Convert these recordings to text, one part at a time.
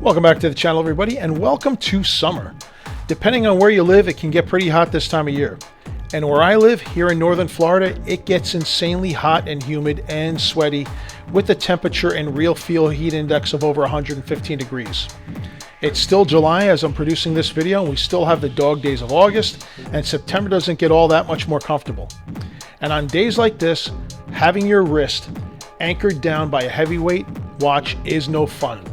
Welcome back to the channel, everybody, and welcome to summer. Depending on where you live, it can get pretty hot this time of year. And where I live, here in northern Florida, it gets insanely hot and humid and sweaty with the temperature and real feel heat index of over 115 degrees. It's still July as I'm producing this video, and we still have the dog days of August, and September doesn't get all that much more comfortable. And on days like this, having your wrist anchored down by a heavyweight watch is no fun.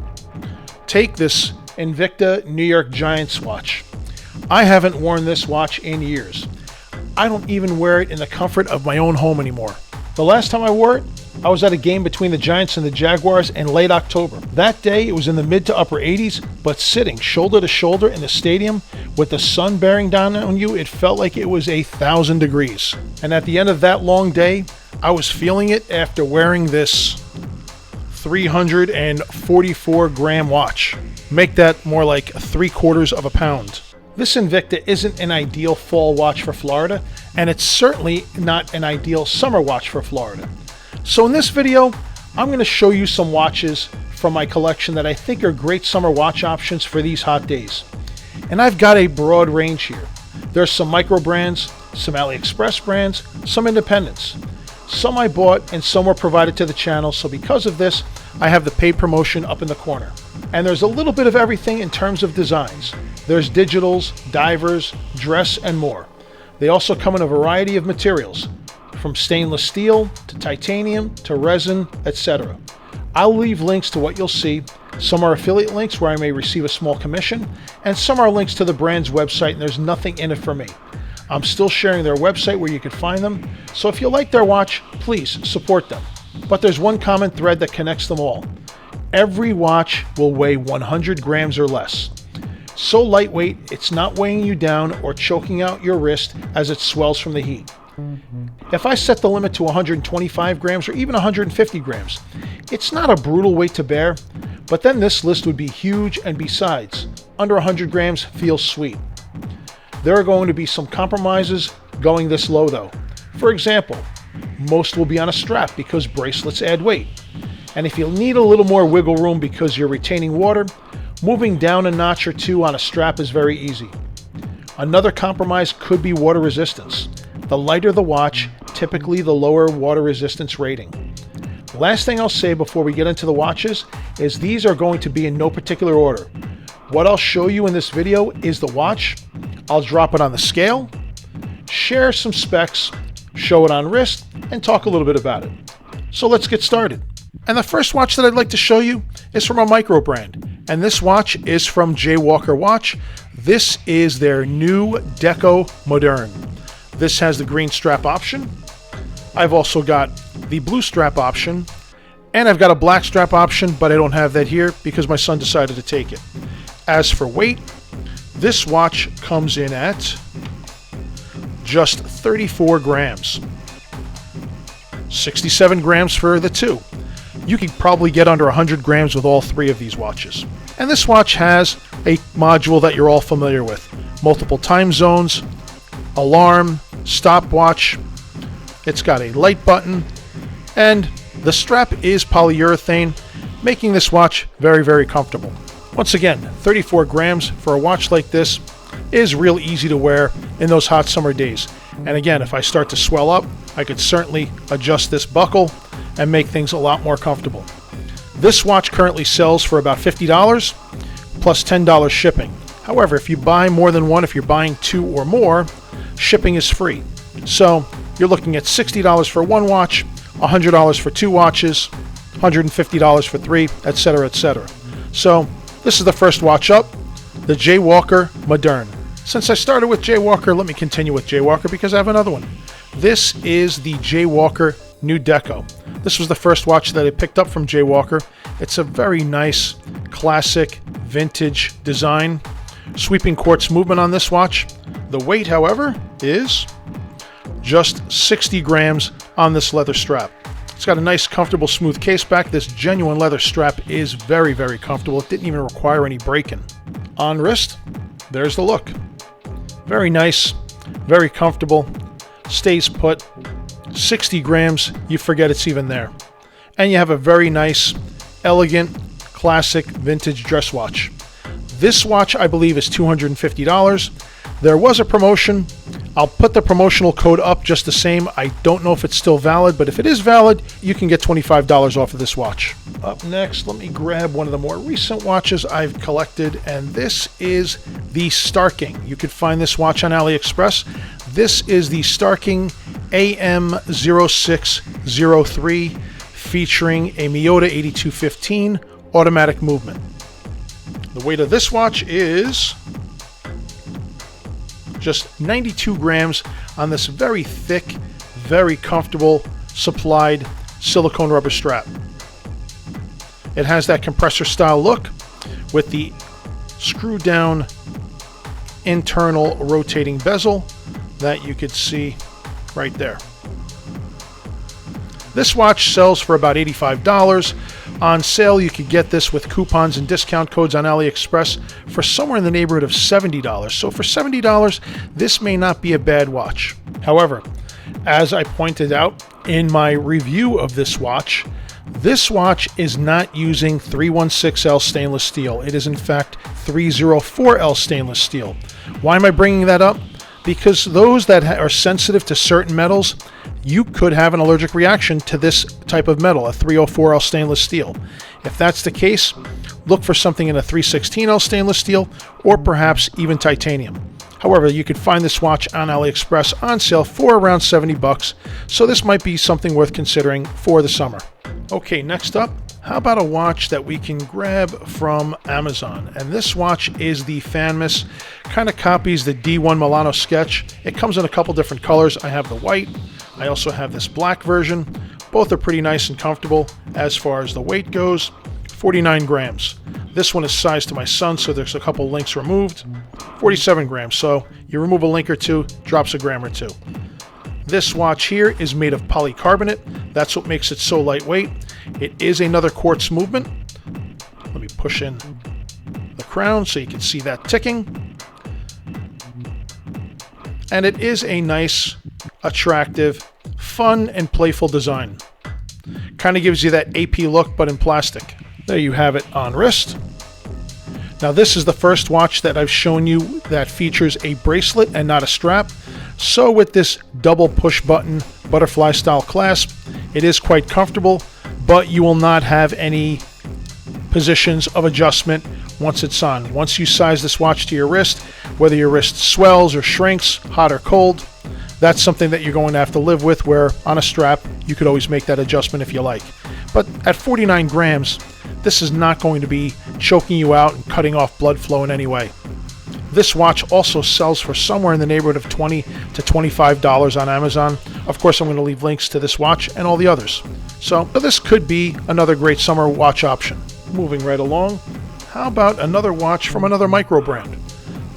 Take this Invicta New York Giants watch. I haven't worn this watch in years. I don't even wear it in the comfort of my own home anymore. The last time I wore it, I was at a game between the Giants and the Jaguars in late October. That day, it was in the mid to upper 80s, but sitting shoulder to shoulder in the stadium with the sun bearing down on you, it felt like it was 1,000 degrees. And at the end of that long day, I was feeling it after wearing this 344 gram watch. Make that more like 3/4 of a pound. This Invicta isn't an ideal fall watch for Florida, and it's certainly not an ideal summer watch for Florida. So in this video, I'm going to show you some watches from my collection that I think are great summer watch options for these hot days. And I've got a broad range here. There's some microbrands, some AliExpress brands, some independents. Some I bought and some were provided to the channel, so because of this, I have the paid promotion up in the corner. And there's a little bit of everything in terms of designs. There's digitals, divers, dress, and more. They also come in a variety of materials, from stainless steel to titanium to resin, etc. I'll leave links to what you'll see. Some are affiliate links where I may receive a small commission, and some are links to the brand's website, and there's nothing in it for me. I'm still sharing their website where you can find them, so if you like their watch, please support them. But there's one common thread that connects them all. Every watch will weigh 100 grams or less. So lightweight, it's not weighing you down or choking out your wrist as it swells from the heat. If I set the limit to 125 grams or even 150 grams, it's not a brutal weight to bear, but then this list would be huge, and besides, under 100 grams feels sweet. There are going to be some compromises going this low though. For example, most will be on a strap because bracelets add weight. And if you need a little more wiggle room because you're retaining water, moving down a notch or two on a strap is very easy. Another compromise could be water resistance. The lighter the watch, typically the lower water resistance rating. Last thing I'll say before we get into the watches is these are going to be in no particular order. What I'll show you in this video is the watch. I'll drop it on the scale, share some specs, show it on wrist, and talk a little bit about it. So let's get started. And the first watch that I'd like to show you is from a microbrand. And this watch is from JWalker Watch. This is their new Deco Moderne. This has the green strap option. I've also got the blue strap option, and I've got a black strap option, but I don't have that here because my son decided to take it. As for weight, this watch comes in at just 34 grams. 67 grams for the two. You could probably get under 100 grams with all three of these watches. And this watch has a module that you're all familiar with. Multiple time zones, alarm, stopwatch. It's got a light button, and the strap is polyurethane, making this watch very, very comfortable. Once again, 34 grams for a watch like this is real easy to wear in those hot summer days. And again, if I start to swell up, I could certainly adjust this buckle and make things a lot more comfortable. This watch currently sells for about $50 plus $10 shipping. However, if you buy more than one, if you're buying two or more, shipping is free. So you're looking at $60 for one watch, $100 for two watches, $150 for three, etc., etc. So this is the first watch up, the JWalker Moderne. Since I started with JWalker, let me continue with JWalker because I have another one. This is the JWalker New Deco. This was the first watch that I picked up from JWalker. It's a very nice, classic, vintage design. Sweeping quartz movement on this watch. The weight, however, is just 60 grams on this leather strap. It's got a nice, comfortable, smooth case back. This genuine leather strap is very, very comfortable. It didn't even require any break-in. On wrist, there's the look. Very nice, very comfortable, stays put. 60 grams, you forget it's even there. And you have a very nice, elegant, classic vintage dress watch. This watch, I believe, is $250. There was a promotion. I'll put the promotional code up just the same. I don't know if it's still valid, but if it is valid, you can get $25 off of this watch. Up next, let me grab one of the more recent watches I've collected, and this is the Starking. You could find this watch on AliExpress. This is the Starking AM0603, featuring a Miyota 8215 automatic movement. The weight of this watch is just 92 grams on this very thick, very comfortable supplied silicone rubber strap. It has that compressor style look with the screw down internal rotating bezel that you could see right there. This watch sells for about $85. On sale, you could get this with coupons and discount codes on AliExpress for somewhere in the neighborhood of $70. So for $70, this may not be a bad watch. However, as I pointed out in my review of this watch is not using 316L stainless steel. It is in fact 304L stainless steel. Why am I bringing that up? Because those that are sensitive to certain metals, you could have an allergic reaction to this type of metal, a 304L stainless steel. If that's the case, look for something in a 316L stainless steel or perhaps even titanium. However, you could find this watch on AliExpress on sale for around $70, so this might be something worth considering for the summer. Okay, next up, how about a watch that we can grab from Amazon? And this watch is the Fanmis. Kind of copies the D1 Milano Sketch. It comes in a couple different colors. I have the white. I also have this black version. Both are pretty nice and comfortable. As far as the weight goes, 49 grams. This one is sized to my son, so there's a couple links removed. 47 grams, so you remove a link or two, drops a gram or two. This watch here is made of polycarbonate. That's what makes it so lightweight. It is another quartz movement. Let me push in the crown so you can see that ticking. And it is a nice, attractive, fun, and playful design. Kind of gives you that AP look, but in plastic. There you have it on wrist. Now this is the first watch that I've shown you that features a bracelet and not a strap. So with this double push button butterfly style clasp, it is quite comfortable, but you will not have any positions of adjustment once it's on. Once you size this watch to your wrist, whether your wrist swells or shrinks, hot or cold, that's something that you're going to have to live with, where on a strap you could always make that adjustment if you like. But at 49 grams, this is not going to be choking you out and cutting off blood flow in any way. This watch also sells for somewhere in the neighborhood of $20 to $25 on Amazon. Of course, I'm going to leave links to this watch and all the others. So this could be another great summer watch option. Moving right along, how about another watch from another micro brand?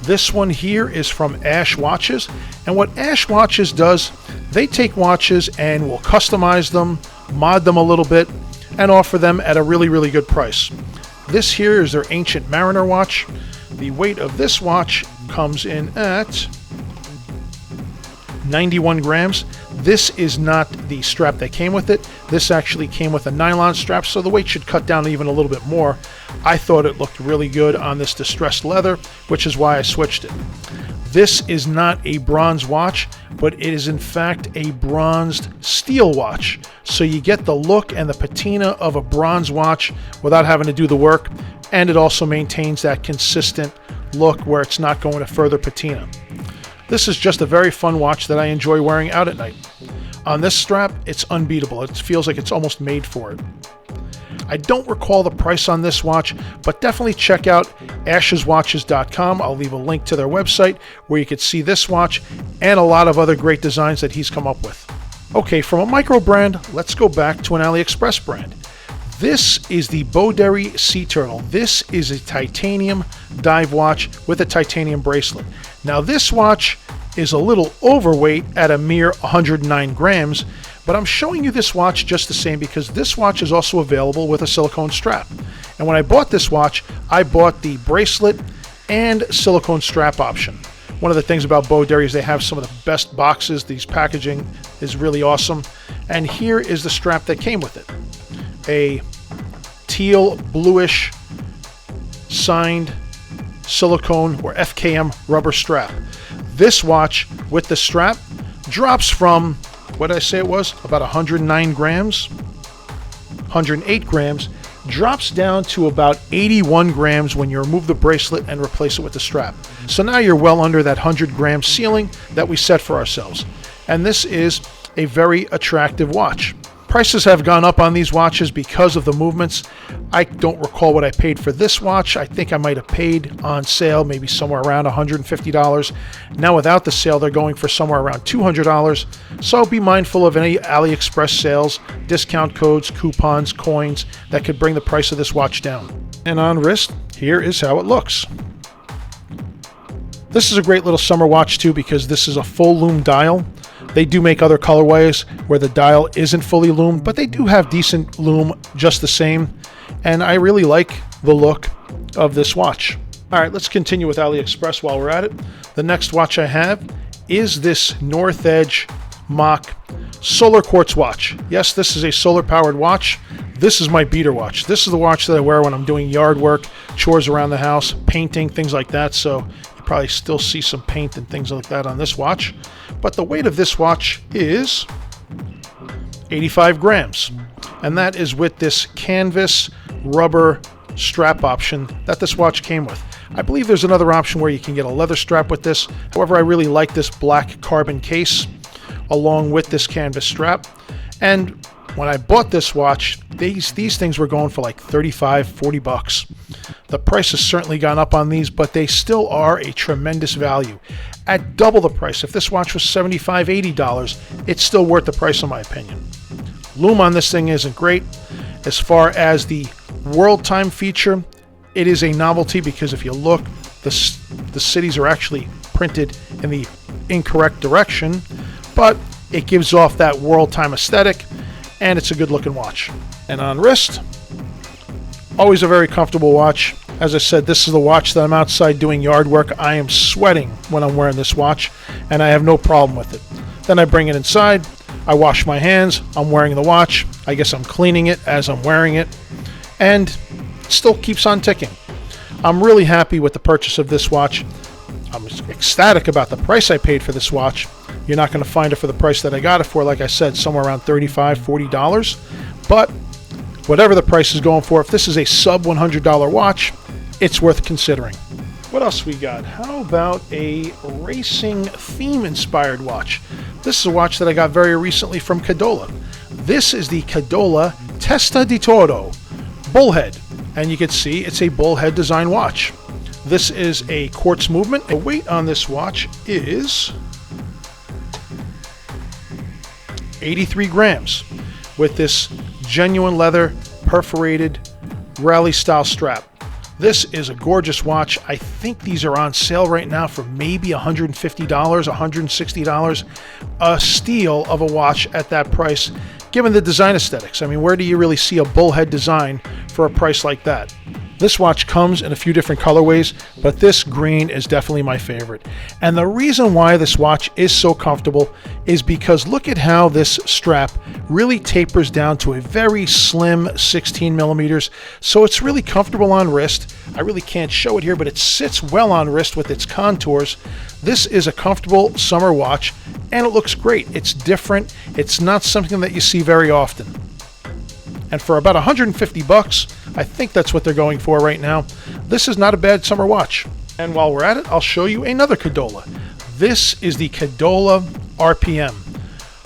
This one here is from Ash Watches, and what Ash Watches does, they take watches and will customize them, mod them a little bit, and offer them at a really, really good price. This here is their Ancient Mariner watch. The weight of this watch comes in at 91 grams. This is not the strap that came with it. This actually came with a nylon strap, so the weight should cut down even a little bit more. I thought it looked really good on this distressed leather, which is why I switched it. This is not a bronze watch, but it is in fact a bronzed steel watch. So you get the look and the patina of a bronze watch without having to do the work, and it also maintains that consistent look where it's not going to further patina. This is just a very fun watch that I enjoy wearing out at night. On this strap, it's unbeatable. It feels like it's almost made for it. I don't recall the price on this watch, but definitely check out asheswatches.com. I'll leave a link to their website where you can see this watch and a lot of other great designs that he's come up with. Okay, from a micro brand, let's go back to an AliExpress brand. This is the Boderry Sea Turtle. This is a titanium dive watch with a titanium bracelet. Now this watch is a little overweight at a mere 109 grams, but I'm showing you this watch just the same because this watch is also available with a silicone strap. And when I bought this watch, I bought the bracelet and silicone strap option. One of the things about Boderry is they have some of the best boxes. These packaging is really awesome. And here is the strap that came with it. A teal bluish signed silicone or FKM rubber strap. This watch with the strap drops from, what did I say it was? About 109 grams, 108 grams, drops down to about 81 grams when you remove the bracelet and replace it with the strap. So now you're well under that 100-gram ceiling that we set for ourselves. And this is a very attractive watch. Prices have gone up on these watches because of the movements. I don't recall what I paid for this watch. I think I might have paid on sale maybe somewhere around $150. Now without the sale, they're going for somewhere around $200. So be mindful of any AliExpress sales, discount codes, coupons, coins that could bring the price of this watch down. And on wrist, here is how it looks. This is a great little summer watch too because this is a full lume dial. They do make other colorways where the dial isn't fully loomed, but they do have decent lume just the same. And I really like the look of this watch. All right, let's continue with AliExpress while we're at it. The next watch I have is this North Edge Mach solar quartz watch. Yes, this is a solar powered watch. This is my beater watch. This is the watch that I wear when I'm doing yard work, chores around the house, painting, things like that. So you probably still see some paint and things like that on this watch. But the weight of this watch is 85 grams. And that is with this canvas rubber strap option that this watch came with. I believe there's another option where you can get a leather strap with this. However, I really like this black carbon case along with this canvas strap. And when I bought this watch, these things were going for like 35, 40 bucks. The price has certainly gone up on these, but they still are a tremendous value. At double the price, if this watch was $75, $80, it's still worth the price in my opinion. Lume on this thing isn't great. As far as the world time feature, it is a novelty because if you look, the cities are actually printed in the incorrect direction, but it gives off that world time aesthetic, and it's a good looking watch. And on wrist, always a very comfortable watch. As I said, this is the watch that I'm outside doing yard work. I am sweating when I'm wearing this watch, and I have no problem with it. Then I bring it inside, I wash my hands, I'm wearing the watch, I guess I'm cleaning it as I'm wearing it, and it still keeps on ticking. I'm really happy with the purchase of this watch. I'm ecstatic about the price I paid for this watch. You're not going to find it for the price that I got it for, like I said, somewhere around $35, $40. But whatever the price is going for, if this is a sub $100 watch, it's worth considering. What else we got? How about a racing theme inspired watch? This is a watch that I got very recently from Cadola. This is the Cadola Testa di Toro bullhead, and you can see it's a bullhead design watch. This is a quartz movement. The weight on this watch is 83 grams with this genuine leather perforated rally style strap. This is a gorgeous watch. I think these are on sale right now for maybe $150, $160. A steal of a watch at that price, given the design aesthetics. I mean, where do you really see a bullhead design for a price like that? This watch comes in a few different colorways, but this green is definitely my favorite. And the reason why this watch is so comfortable is because look at how this strap really tapers down to a very slim 16 millimeters. So it's really comfortable on wrist. I really can't show it here, but it sits well on wrist with its contours. This is a comfortable summer watch, and it looks great. It's different. It's not something that you see very often. And for about 150 bucks, I think that's what they're going for right now. This is not a bad summer watch. And while we're at it, I'll show you another Cadola. This is the Cadola RPM.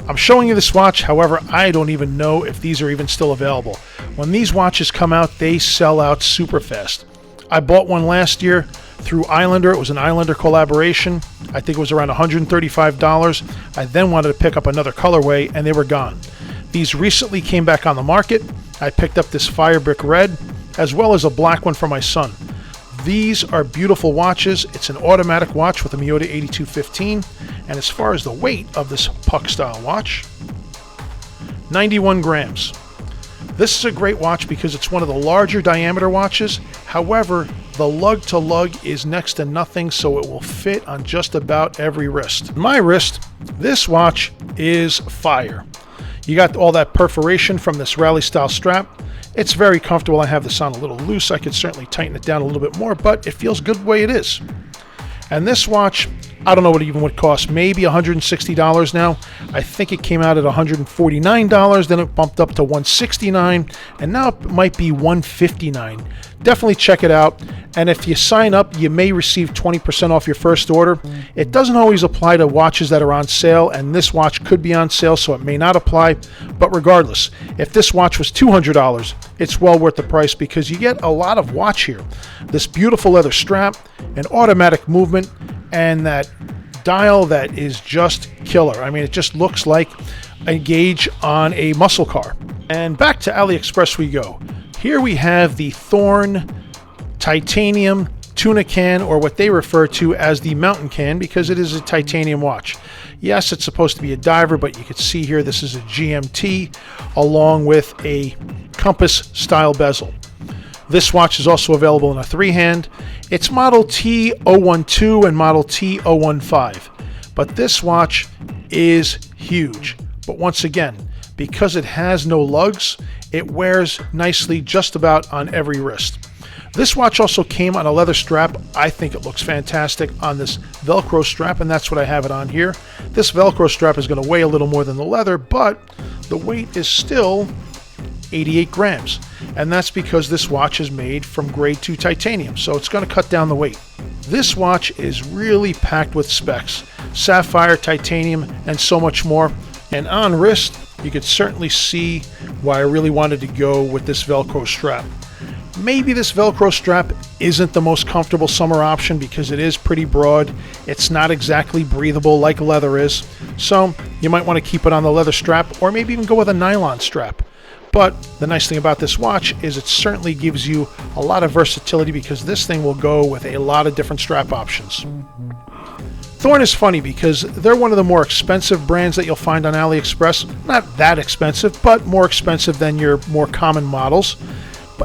I'm showing you this watch, however, I don't even know if these are even still available. When these watches come out, they sell out super fast. I bought one last year through Islander. It was an Islander collaboration. I think it was around $135. I then wanted to pick up another colorway, and they were gone. These recently came back on the market. I picked up this Fire Brick Red, as well as a black one for my son. These are beautiful watches. It's an automatic watch with a Miyota 8215. And as far as the weight of this puck style watch, 91 grams. This is a great watch because it's one of the larger diameter watches. However, the lug to lug is next to nothing, so it will fit on just about every wrist. My wrist, this watch is fire. You got all that perforation from this rally style strap. It's very comfortable. I have this on a little loose. I could certainly tighten it down a little bit more, but it feels good the way it is. And this watch, I don't know what it even would cost, maybe $160 now. I think it came out at $149, then it bumped up to $169, and now it might be $159. Definitely check it out. And if you sign up, you may receive 20% off your first order. It doesn't always apply to watches that are on sale, and this watch could be on sale, so it may not apply. But regardless, if this watch was $200, it's well worth the price because you get a lot of watch here. This beautiful leather strap, an automatic movement, and that dial that is just killer. I mean, it just looks like a gauge on a muscle car. And back to AliExpress we go. Here we have the Thorn titanium tuna can, or what they refer to as the mountain can, because it is a titanium watch. Yes, it's supposed to be a diver, but you can see here this is a GMT along with a compass style bezel. This watch is also available in a 3-hand. It's model T012 and model T015, but this watch is huge. But once again, because it has no lugs, it wears nicely just about on every wrist. This watch also came on a leather strap. I think it looks fantastic on this Velcro strap, and that's what I have it on here. This Velcro strap is going to weigh a little more than the leather, but the weight is still 88 grams. And that's because this watch is made from grade 2 titanium, so it's going to cut down the weight. This watch is really packed with specs. Sapphire, titanium, and so much more. And on wrist, you could certainly see why I really wanted to go with this Velcro strap. Maybe this Velcro strap isn't the most comfortable summer option because it is pretty broad. It's not exactly breathable like leather is. So you might want to keep it on the leather strap, or maybe even go with a nylon strap. But the nice thing about this watch is it certainly gives you a lot of versatility because this thing will go with a lot of different strap options. Thorn is funny because they're one of the more expensive brands that you'll find on AliExpress. Not that expensive, but more expensive than your more common models.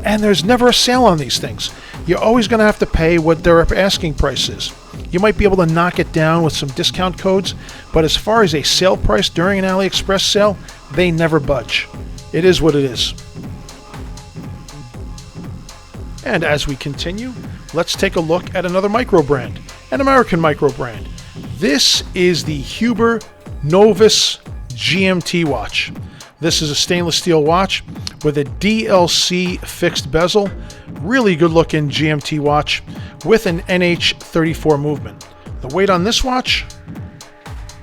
And there's never a sale on these things. You're always going to have to pay what their asking price is. You might be able to knock it down with some discount codes, but as far as a sale price during an AliExpress sale, they never budge. It is what it is. And as we continue, let's take a look at another microbrand, an American microbrand. This is the Huber Novus GMT watch. This is a stainless steel watch with a DLC fixed bezel. Really good looking GMT watch with an NH34 movement. The weight on this watch,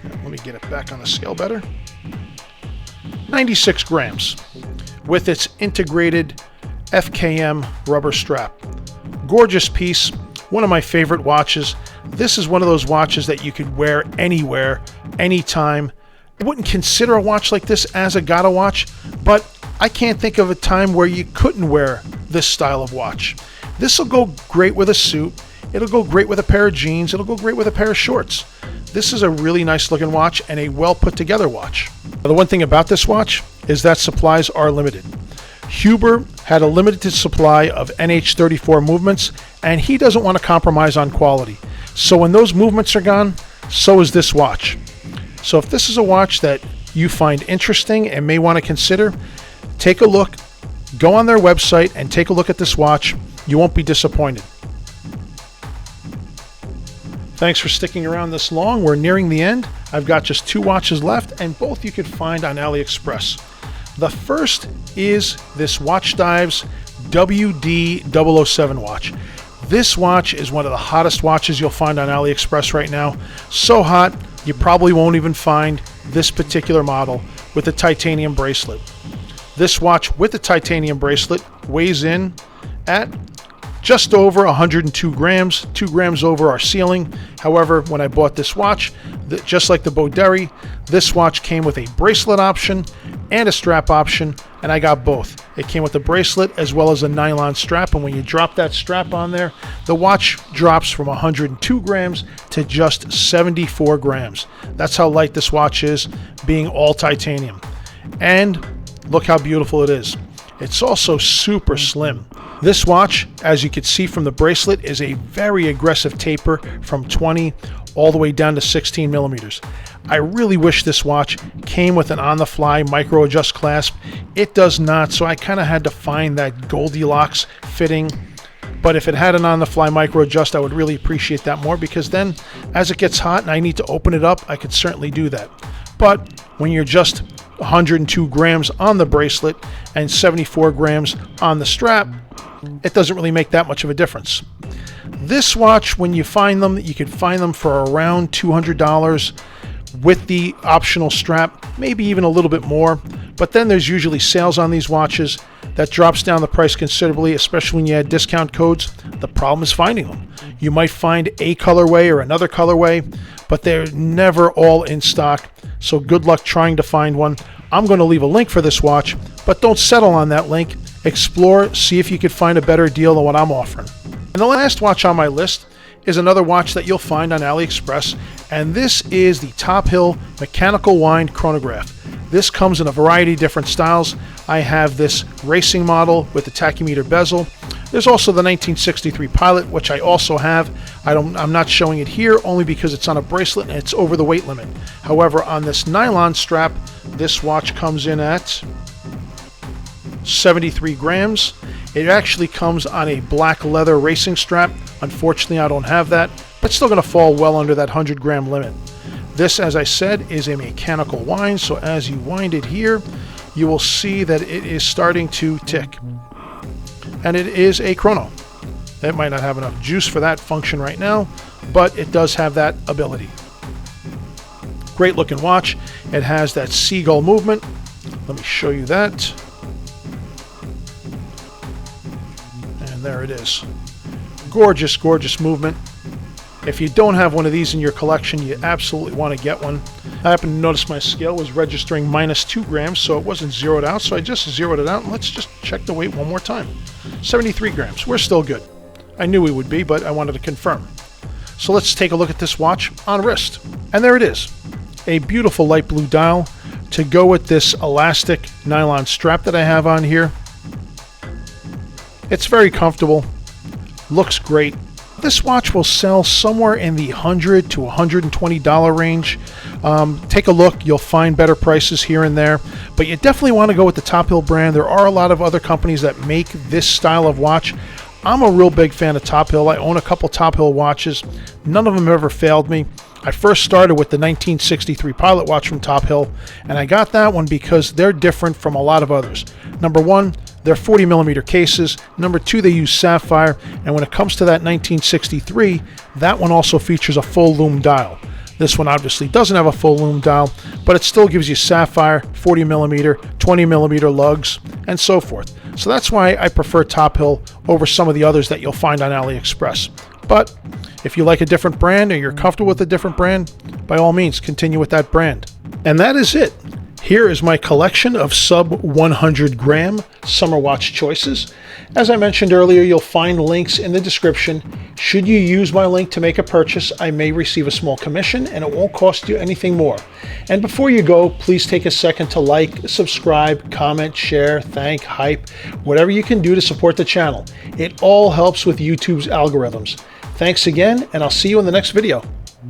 let me get it back on the scale better, 96 grams with its integrated FKM rubber strap. Gorgeous piece, one of my favorite watches. This is one of those watches that you could wear anywhere, anytime. I wouldn't consider a watch like this as a gala watch, but I can't think of a time where you couldn't wear this style of watch. This will go great with a suit. It'll go great with a pair of jeans. It'll go great with a pair of shorts. This is a really nice looking watch and a well put together watch. Now, the one thing about this watch is that supplies are limited. Huber had a limited supply of NH34 movements, and he doesn't want to compromise on quality. So when those movements are gone, so is this watch. So if this is a watch that you find interesting and may want to consider, take a look, go on their website and take a look at this watch. You won't be disappointed. Thanks for sticking around this long. We're nearing the end. I've got just 2 watches left, and both you could find on AliExpress. The first is this Watchdives WD007 watch. This watch is one of the hottest watches you'll find on AliExpress right now. So hot, you probably won't even find this particular model with the titanium bracelet. This watch with the titanium bracelet weighs in at just over 102 grams, 2 grams over our ceiling. However, when I bought this watch, just like the Boderry, this watch came with a bracelet option and a strap option, and I got both. It came with a bracelet as well as a nylon strap, and when you drop that strap on there, the watch drops from 102 grams to just 74 grams. That's how light this watch is, being all titanium. And look how beautiful it is. It's also super slim. This watch, as you can see from the bracelet, is a very aggressive taper from 20 all the way down to 16 millimeters. I really wish this watch came with an on-the-fly micro adjust clasp. It does not, so I kind of had to find that Goldilocks fitting. But if it had an on-the-fly micro adjust, I would really appreciate that more, because then as it gets hot and I need to open it up, I could certainly do that. But when you're just 102 grams on the bracelet and 74 grams on the strap, it doesn't really make that much of a difference. This watch, when you find them, you can find them for around $200 with the optional strap, maybe even a little bit more. But then there's usually sales on these watches that drops down the price considerably, especially when you add discount codes. The problem is finding them. You might find a colorway or another colorway, but they're never all in stock. So good luck trying to find one. I'm going to leave a link for this watch, but don't settle on that link. Explore, see if you could find a better deal than what I'm offering. And the last watch on my list is another watch that you'll find on AliExpress, and this is the Tophill mechanical wind chronograph. This comes in a variety of different styles. I have this racing model with the tachymeter bezel. There's also the 1963 Pilot, which I also have. I'm not showing it here only because it's on a bracelet and it's over the weight limit. However, on this nylon strap, this watch comes in at 73 grams. It actually comes on a black leather racing strap. Unfortunately, I don't have that, but still going to fall well under that 100 gram limit. This, as I said, is a mechanical wind, so as you wind it here, you will see that it is starting to tick. And it is a chrono. It might not have enough juice for that function right now, but it does have that ability. Great looking watch. It has that seagull movement. Let me show you that. And there it is. Gorgeous, gorgeous movement. If you don't have one of these in your collection, you absolutely want to get one. I happened to notice my scale was registering -2 grams, so it wasn't zeroed out, so I just zeroed it out, and let's just check the weight one more time. 73 grams. We're still good. I knew we would be, but I wanted to confirm. So let's take a look at this watch on wrist. And there it is. A beautiful light blue dial to go with this elastic nylon strap that I have on here. It's very comfortable. Looks great. This watch will sell somewhere in the $100 to $120 range. Take a look. You'll find better prices here and there, but you definitely want to go with the Tophill brand. There are a lot of other companies that make this style of watch. I'm a real big fan of Tophill. I own a couple Tophill watches. None of them ever failed me. I first started with the 1963 Pilot watch from Tophill, and I got that one because they're different from a lot of others. Number one, they're 40 millimeter cases. Number two, they use sapphire. And when it comes to that 1963, that one also features a full lume dial. This one obviously doesn't have a full lume dial, but it still gives you sapphire, 40 millimeter, 20 millimeter lugs, and so forth. So that's why I prefer Tophill over some of the others that you'll find on AliExpress. But if you like a different brand or you're comfortable with a different brand, by all means, continue with that brand. And that is it. Here is my collection of sub 100 gram summer watch choices. As I mentioned earlier, you'll find links in the description. Should you use my link to make a purchase, I may receive a small commission and it won't cost you anything more. And before you go, please take a second to like, subscribe, comment, share, thank, hype, whatever you can do to support the channel. It all helps with YouTube's algorithms. Thanks again, and I'll see you in the next video.